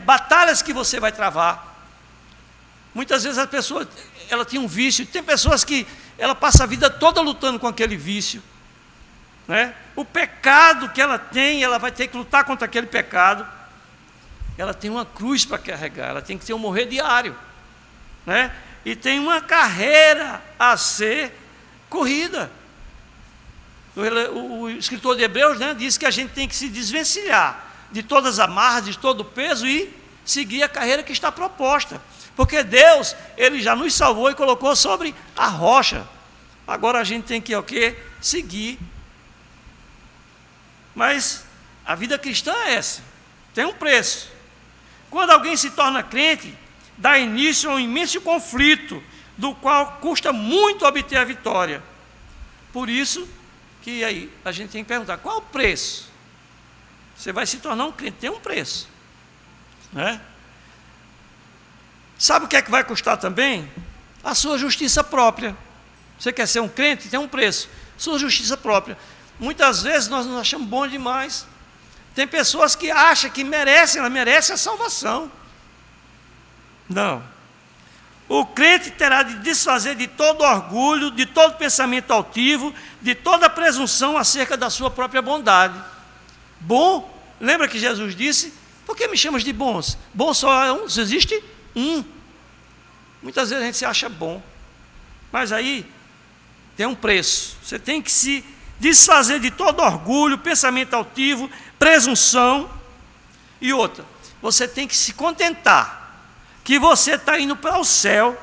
batalhas que você vai travar. Muitas vezes a pessoa ela tem um vício. Tem pessoas que ela passa a vida toda lutando com aquele vício, né? O pecado que ela tem, ela vai ter que lutar contra aquele pecado. Ela tem uma cruz para carregar, ela tem que ter um morrer diário, né? E tem uma carreira a ser corrida. O escritor de Hebreus, né, diz que a gente tem que se desvencilhar de todas as amarras, de todo o peso e seguir a carreira que está proposta. Porque Deus, Ele já nos salvou e colocou sobre a rocha. Agora a gente tem que o quê? Seguir. Mas a vida cristã é essa. Tem um preço. Quando alguém se torna crente, dá início a um imenso conflito, do qual custa muito obter a vitória. Por isso que aí a gente tem que perguntar, qual o preço? Você vai se tornar um crente, tem um preço, né? Sabe o que é que vai custar também? A sua justiça própria. Você quer ser um crente? Tem um preço. Sua justiça própria. Muitas vezes nós nos achamos bons demais. Tem pessoas que acham que merecem, ela merece a salvação. Não. O crente terá de desfazer de todo orgulho, de todo pensamento altivo, de toda presunção acerca da sua própria bondade. Bom, lembra que Jesus disse, por que me chamas de bons? Bom só é um, só existe um. Muitas vezes a gente se acha bom, mas aí tem um preço. Você tem que se desfazer de todo orgulho, pensamento altivo, presunção. E outra, você tem que se contentar que você está indo para o céu,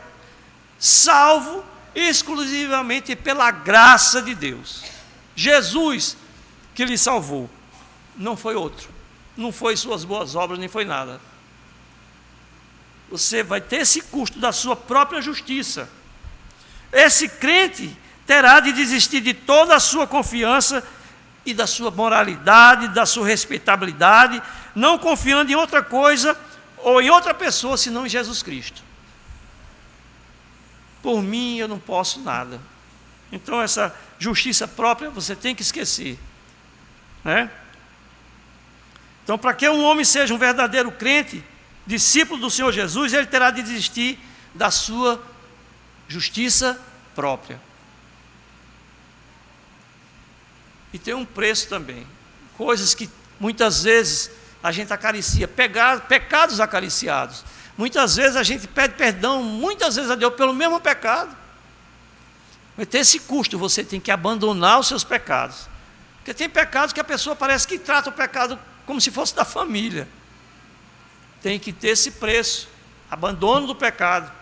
salvo exclusivamente pela graça de Deus. Jesus que lhe salvou, não foi outro, não foi suas boas obras, nem foi nada. Você vai ter esse custo da sua própria justiça. Esse crente terá de desistir de toda a sua confiança e da sua moralidade, da sua respeitabilidade, não confiando em outra coisa ou em outra pessoa, senão em Jesus Cristo. Por mim eu não posso nada. Então essa justiça própria você tem que esquecer, né? Então, para que um homem seja um verdadeiro crente, discípulo do Senhor Jesus, ele terá de desistir da sua justiça própria. E tem um preço também. Coisas que muitas vezes a gente acaricia, pecados acariciados. Muitas vezes a gente pede perdão, muitas vezes a Deus, pelo mesmo pecado. Vai ter esse custo, você tem que abandonar os seus pecados. Porque tem pecados que a pessoa parece que trata o pecado como se fosse da família. Tem que ter esse preço, abandono do pecado.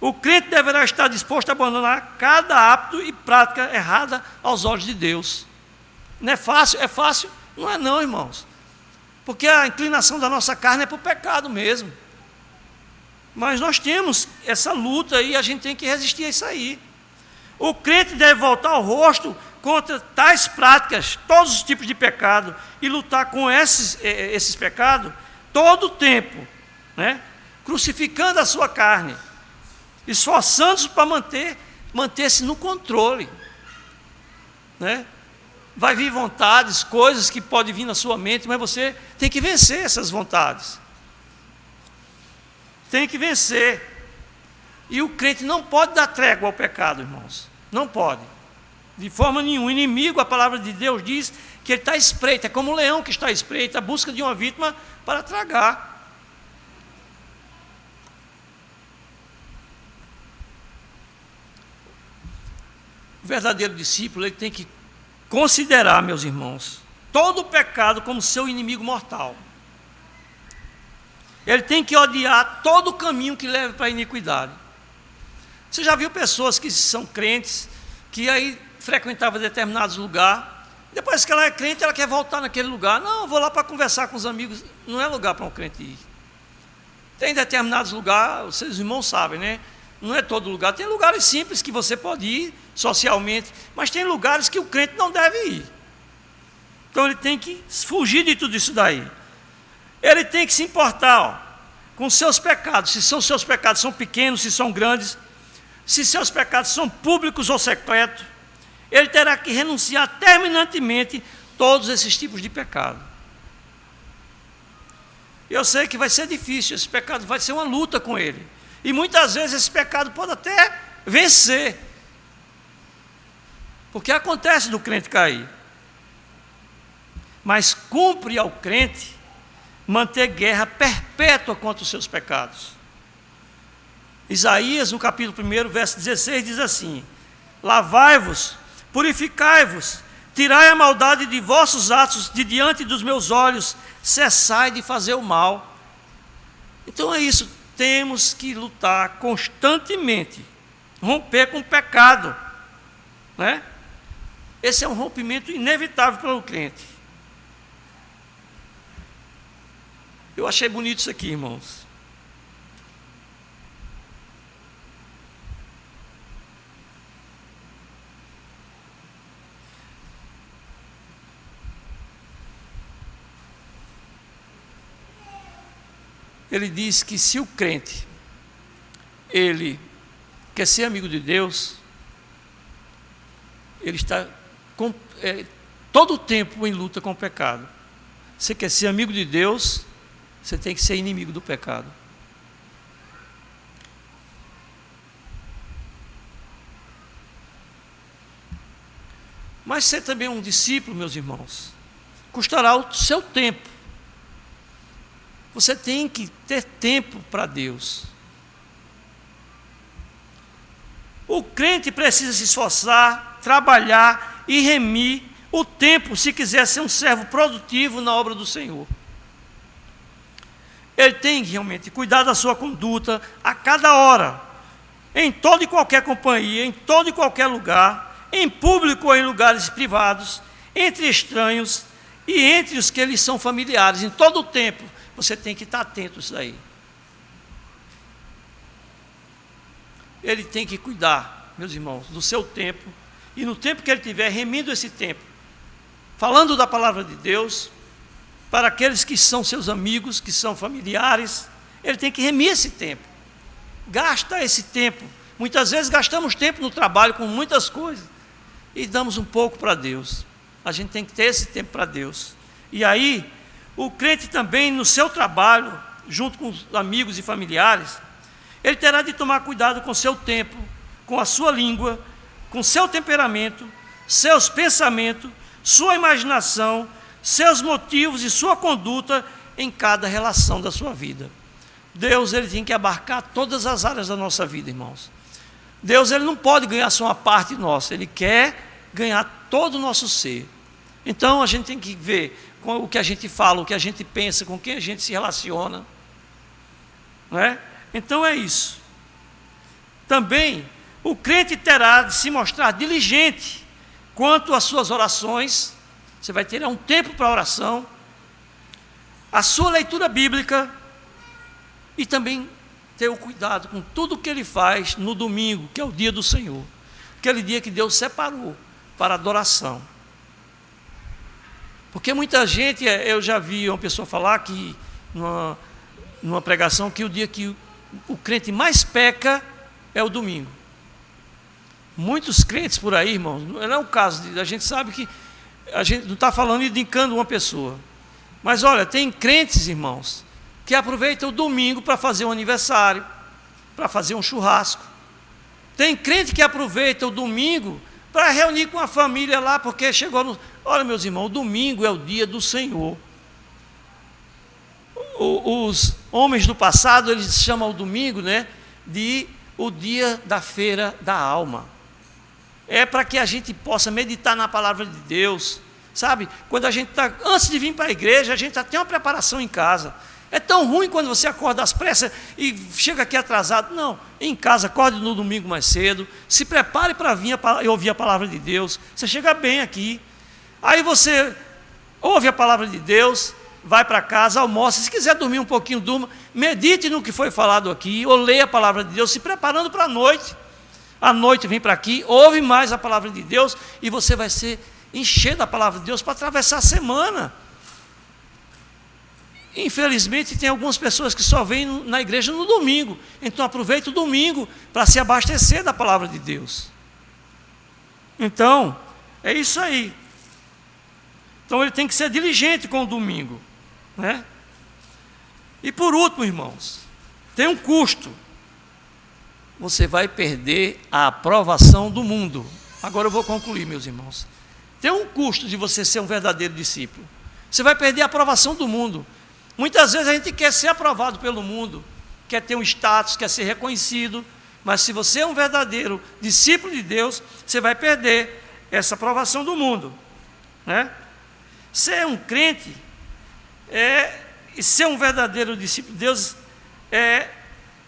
O crente deverá estar disposto a abandonar cada hábito e prática errada aos olhos de Deus. Não é fácil? É fácil? Não é não, irmãos. Porque a inclinação da nossa carne é para o pecado mesmo. Mas nós temos essa luta e a gente tem que resistir a isso aí. O crente deve voltar o rosto contra tais práticas, todos os tipos de pecado, e lutar com esses pecados todo o tempo, né? Crucificando a sua carne, esforçando-se para manter-se no controle, né? Vai vir vontades, coisas que podem vir na sua mente, mas você tem que vencer essas vontades. Tem que vencer. E o crente não pode dar trégua ao pecado, irmãos. Não pode. De forma nenhuma. O inimigo, a palavra de Deus diz que ele está à espreita, é como um leão que está à espreita, à busca de uma vítima para tragar. O verdadeiro discípulo, ele tem que considerar, meus irmãos, todo o pecado como seu inimigo mortal. Ele tem que odiar todo o caminho que leva para a iniquidade. Você já viu pessoas que são crentes, que aí frequentavam determinados lugares, depois que ela é crente, ela quer voltar naquele lugar. Não, eu vou lá para conversar com os amigos. Não é lugar para um crente ir. Tem determinados lugares, vocês irmãos sabem, né? Não é todo lugar. Tem lugares simples que você pode ir socialmente, mas tem lugares que o crente não deve ir. Então ele tem que fugir de tudo isso daí. Ele tem que se importar com seus pecados. Se seus pecados são pequenos, se são grandes, se seus pecados são públicos ou secretos, ele terá que renunciar terminantemente todos esses tipos de pecado. Eu sei que vai ser difícil, esse pecado vai ser uma luta com ele. E muitas vezes esse pecado pode até vencer. Porque acontece do crente cair. Mas cumpre ao crente manter guerra perpétua contra os seus pecados. Isaías, no capítulo 1, verso 16, diz assim: lavai-vos, purificai-vos, tirai a maldade de vossos atos de diante dos meus olhos, cessai de fazer o mal. Então é isso, temos que lutar constantemente, romper com o pecado, né? Esse é um rompimento inevitável para o crente. Eu achei bonito isso aqui, irmãos. Ele diz que se o crente, ele quer ser amigo de Deus, ele está todo o tempo em luta com o pecado. Você quer ser amigo de Deus, você tem que ser inimigo do pecado. Mas ser também um discípulo, meus irmãos, custará o seu tempo. Você tem que ter tempo para Deus. O crente precisa se esforçar, trabalhar e remir o tempo se quiser ser um servo produtivo na obra do Senhor. Ele tem que realmente cuidar da sua conduta a cada hora, em toda e qualquer companhia, em todo e qualquer lugar, em público ou em lugares privados, entre estranhos e entre os que lhes são familiares. Em todo o tempo, você tem que estar atento a isso aí. Ele tem que cuidar, meus irmãos, do seu tempo, e no tempo que ele tiver, remindo esse tempo, falando da palavra de Deus, para aqueles que são seus amigos, que são familiares, ele tem que remir esse tempo. Gasta esse tempo. Muitas vezes gastamos tempo no trabalho com muitas coisas e damos um pouco para Deus. A gente tem que ter esse tempo para Deus. E aí, o crente também no seu trabalho, junto com os amigos e familiares, ele terá de tomar cuidado com o seu tempo, com a sua língua, com seu temperamento, seus pensamentos, sua imaginação, seus motivos e sua conduta em cada relação da sua vida. Deus, ele tem que abarcar todas as áreas da nossa vida, irmãos. Deus, ele não pode ganhar só uma parte nossa, ele quer ganhar todo o nosso ser. Então a gente tem que ver com o que a gente fala, o que a gente pensa, com quem a gente se relaciona, não é? Então é isso. Também o crente terá de se mostrar diligente quanto às suas orações. Você vai ter um tempo para oração, a sua leitura bíblica, e também ter o cuidado com tudo que ele faz no domingo, que é o dia do Senhor, aquele dia que Deus separou para adoração. Porque muita gente, eu já vi uma pessoa falar que numa pregação, que o dia que o crente mais peca é o domingo. Muitos crentes por aí, irmãos, não é o caso, a gente sabe que a gente não está falando e indicando uma pessoa, mas olha, tem crentes, irmãos, que aproveitam o domingo para fazer um aniversário, para fazer um churrasco. Tem crente que aproveita o domingo para reunir com a família lá, porque chegou no... Olha, meus irmãos, o domingo é o dia do Senhor. Os homens do passado, eles chamam o domingo, né, de o dia da feira da alma. é para que a gente possa meditar na palavra de Deus, sabe? Quando a gente está, antes de vir para a igreja, a gente já tem uma preparação em casa. É tão ruim quando você acorda às pressas e chega aqui atrasado. Não, em casa, acorde no domingo mais cedo, se prepare para vir e ouvir a palavra de Deus. Você chega bem aqui, aí você ouve a palavra de Deus, vai para casa, almoça, se quiser dormir um pouquinho, durma, medite no que foi falado aqui, ou leia a palavra de Deus, se preparando para a noite. À noite vem para aqui, ouve mais a palavra de Deus, e você vai ser encher da palavra de Deus para atravessar a semana. Infelizmente, tem algumas pessoas que só vêm na igreja no domingo. Então, aproveite o domingo para se abastecer da palavra de Deus. Então, é isso aí. Então, ele tem que ser diligente com o domingo, né? E por último, irmãos, tem um custo. Você vai perder a aprovação do mundo. Agora eu vou concluir, meus irmãos. Tem um custo de você ser um verdadeiro discípulo. Você vai perder a aprovação do mundo. Muitas vezes a gente quer ser aprovado pelo mundo, quer ter um status, quer ser reconhecido, mas se você é um verdadeiro discípulo de Deus, você vai perder essa aprovação do mundo, né? Ser um crente e ser um verdadeiro discípulo de Deus é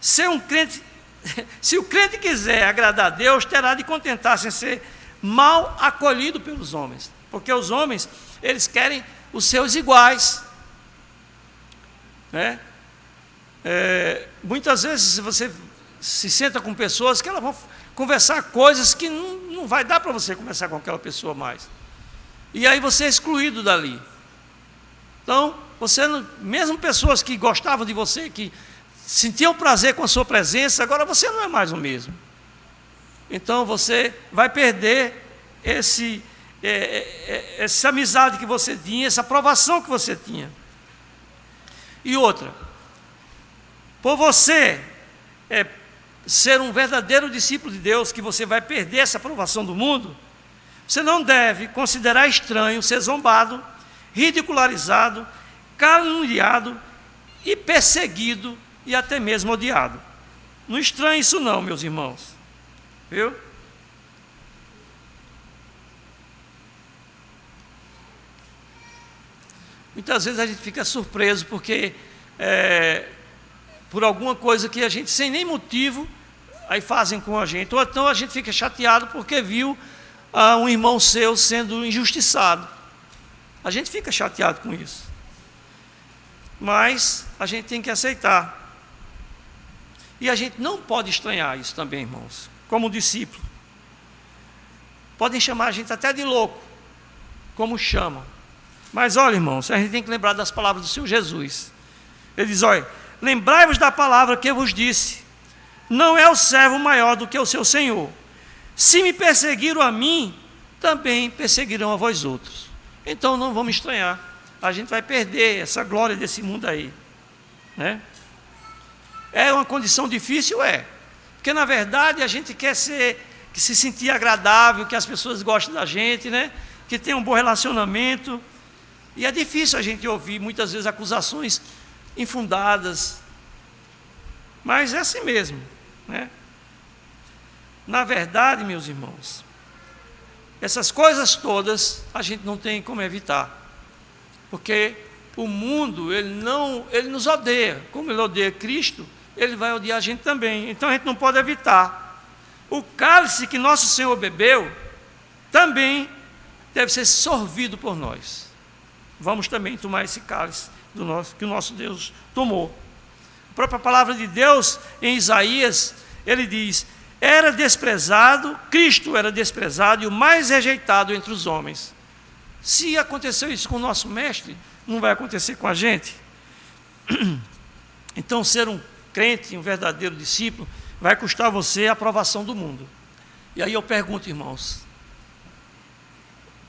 ser um crente. Se o crente quiser agradar a Deus, terá de contentar-se em ser mal acolhido pelos homens, porque os homens, eles querem os seus iguais, né? Muitas vezes você se senta com pessoas que elas vão conversar coisas que não vai dar para você conversar com aquela pessoa mais, e aí você é excluído dali. Então, você não, mesmo pessoas que gostavam de você, que sentiam prazer com a sua presença, agora você não é mais o mesmo. Então você vai perder essa amizade que você tinha, essa aprovação que você tinha. E outra, por você ser um verdadeiro discípulo de Deus, que você vai perder essa aprovação do mundo, você não deve considerar estranho ser zombado, ridicularizado, caluniado e perseguido e até mesmo odiado. Não estranhe isso não, meus irmãos. Viu? Muitas vezes a gente fica surpreso porque por alguma coisa que a gente, sem nem motivo, aí fazem com a gente. Ou então a gente fica chateado porque viu um irmão seu sendo injustiçado. A gente fica chateado com isso. Mas a gente tem que aceitar. E a gente não pode estranhar isso também, irmãos, como discípulo. Podem chamar a gente até de louco, como chamam. Mas olha, irmãos, a gente tem que lembrar das palavras do Senhor Jesus. Ele diz, olha, lembrai-vos da palavra que eu vos disse, não é o servo maior do que o seu Senhor. Se me perseguiram a mim, também perseguirão a vós outros. Então não vamos estranhar, a gente vai perder essa glória desse mundo aí, né? É uma condição difícil? Porque na verdade a gente quer se sentir agradável, que as pessoas gostem da gente, né? Que tenha um bom relacionamento. E é difícil a gente ouvir muitas vezes acusações infundadas. Mas é assim mesmo, né? Na verdade, meus irmãos, essas coisas todas a gente não tem como evitar. Porque o mundo, ele nos odeia. Como ele odeia Cristo, ele vai odiar a gente também. Então a gente não pode evitar. O cálice que nosso Senhor bebeu também deve ser sorvido por nós. Vamos também tomar esse cálice que o nosso Deus tomou. A própria palavra de Deus, em Isaías, ele diz, Cristo era desprezado e o mais rejeitado entre os homens. Se aconteceu isso com o nosso mestre, não vai acontecer com a gente. Então, ser um crente, um verdadeiro discípulo, vai custar você a aprovação do mundo. E aí eu pergunto, irmãos,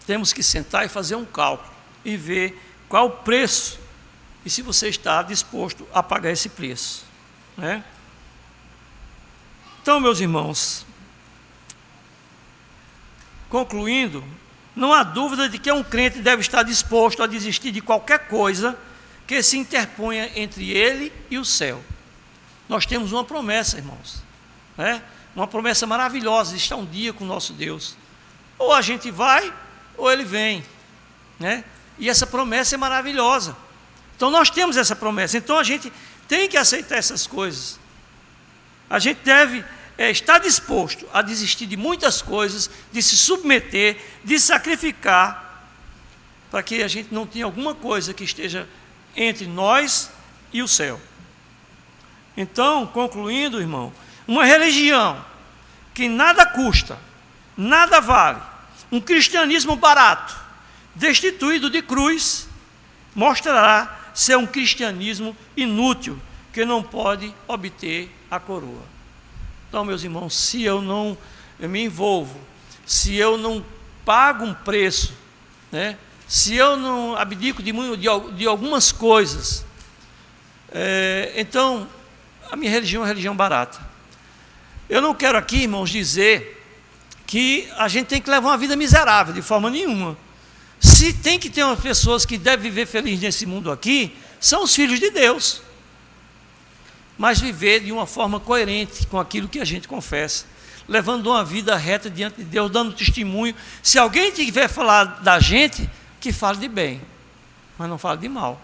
temos que sentar e fazer um cálculo e ver qual o preço e se você está disposto a pagar esse preço, né? Então, meus irmãos, concluindo, não há dúvida de que um crente deve estar disposto a desistir de qualquer coisa que se interponha entre ele e o céu. Nós temos uma promessa, irmãos, né? Uma promessa maravilhosa de estar um dia com o nosso Deus. Ou a gente vai, ou ele vem, né? E essa promessa é maravilhosa. Então nós temos essa promessa. Então a gente tem que aceitar essas coisas. A gente deve estar disposto a desistir de muitas coisas, de se submeter, de sacrificar, para que a gente não tenha alguma coisa que esteja entre nós e o céu. Então, concluindo, irmão, uma religião que nada custa, nada vale, um cristianismo barato, destituído de cruz, mostrará ser um cristianismo inútil, que não pode obter a coroa. Então, meus irmãos, se eu me envolvo, se eu não pago um preço, né, se eu não abdico de algumas coisas, então a minha religião é uma religião barata. Eu não quero aqui, irmãos, dizer que a gente tem que levar uma vida miserável, de forma nenhuma. Se tem que ter umas pessoas que devem viver felizes nesse mundo aqui, são os filhos de Deus. Mas viver de uma forma coerente com aquilo que a gente confessa, levando uma vida reta diante de Deus, dando testemunho. Se alguém tiver falar da gente, que fale de bem, mas não fale de mal.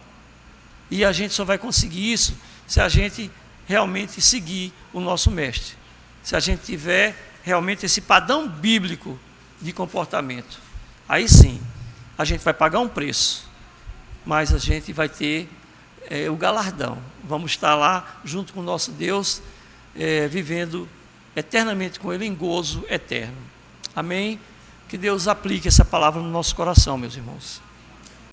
E a gente só vai conseguir isso se a gente realmente seguir o nosso mestre, se a gente tiver realmente esse padrão bíblico de comportamento. Aí sim, a gente vai pagar um preço, mas a gente vai ter o galardão. Vamos estar lá junto com o nosso Deus, vivendo eternamente com Ele em gozo eterno. Amém? Que Deus aplique essa palavra no nosso coração, meus irmãos.